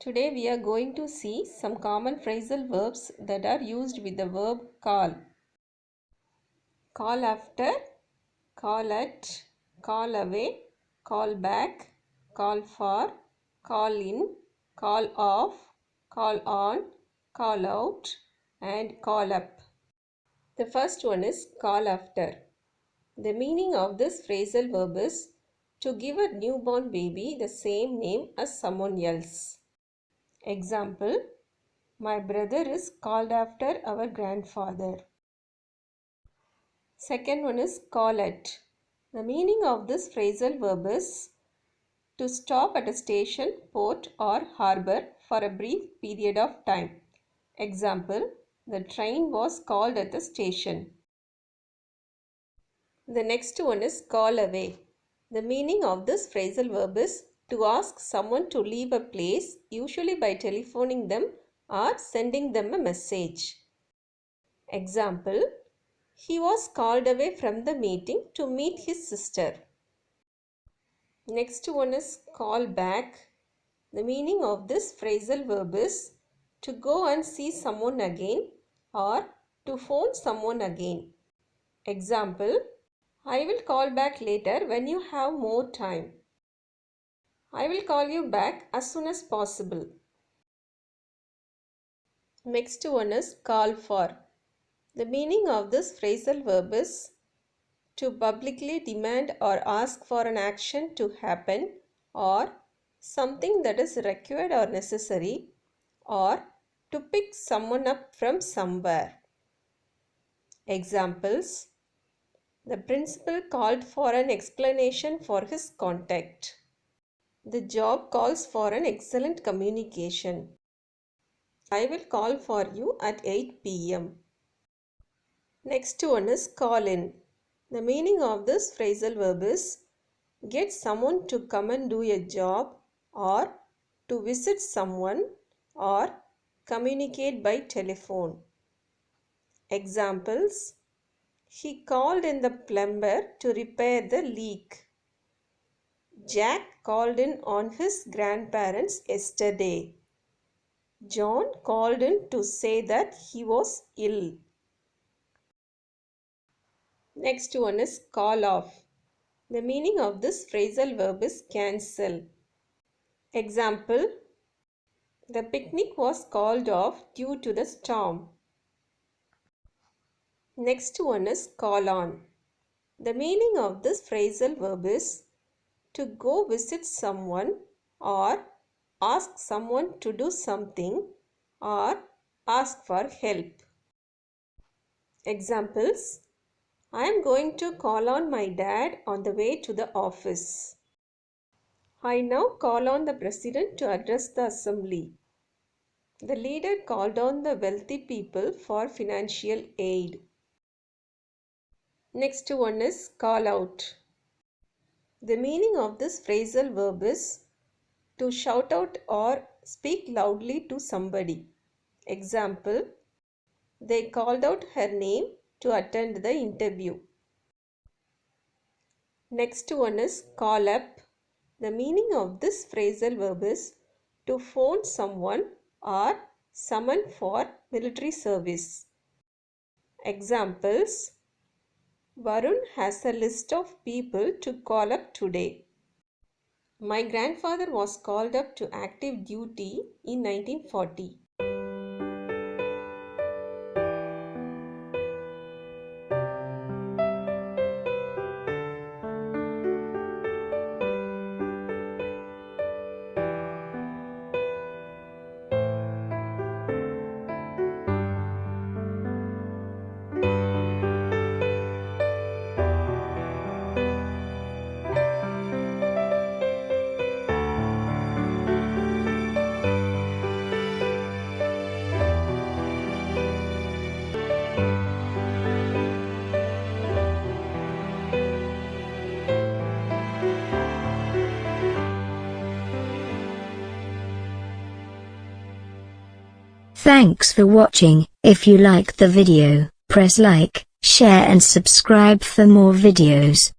Today we are going to see some common phrasal verbs that are used with the verb call. Call after, call at, call away, call back, call for, call in, call off, call on, call out, and call up. The first one is call after. The meaning of this phrasal verb is to give a newborn baby the same name as someone else. Example, my brother is called after our grandfather. Second one is call at. The meaning of this phrasal verb is to stop at a station, port or harbour for a brief period of time. Example, the train was called at the station. The next one is call away. The meaning of this phrasal verb is to ask someone to leave a place, usually by telephoning them or sending them a message. Example, he was called away from the meeting to meet his sister. Next one is call back. The meaning of this phrasal verb is to go and see someone again or to phone someone again. Example, I will call back later when you have more time. I will call you back as soon as possible. Next one is call for. The meaning of this phrasal verb is to publicly demand or ask for an action to happen or something that is required or necessary or to pick someone up from somewhere. Examples, the principal called for an explanation for his contact. The job calls for an excellent communication. I will call for you at 8 p.m. Next one is call in. The meaning of this phrasal verb is get someone to come and do a job or to visit someone or communicate by telephone. Examples, he called in the plumber to repair the leak. Jack called in on his grandparents yesterday. John called in to say that he was ill. Next one is call off. The meaning of this phrasal verb is cancel. Example, the picnic was called off due to the storm. Next one is call on. The meaning of this phrasal verb is to go visit someone or ask someone to do something or ask for help. Examples, I am going to call on my dad on the way to the office. I now call on the president to address the assembly. The leader called on the wealthy people for financial aid. Next one is call out. The meaning of this phrasal verb is to shout out or speak loudly to somebody. Example, they called out her name to attend the interview. Next one is call up. The meaning of this phrasal verb is to phone someone or summon for military service. Examples, Varun has a list of people to call up today. My grandfather was called up to active duty in 1940. Thanks for watching. If you liked the video, press like, share and subscribe for more videos.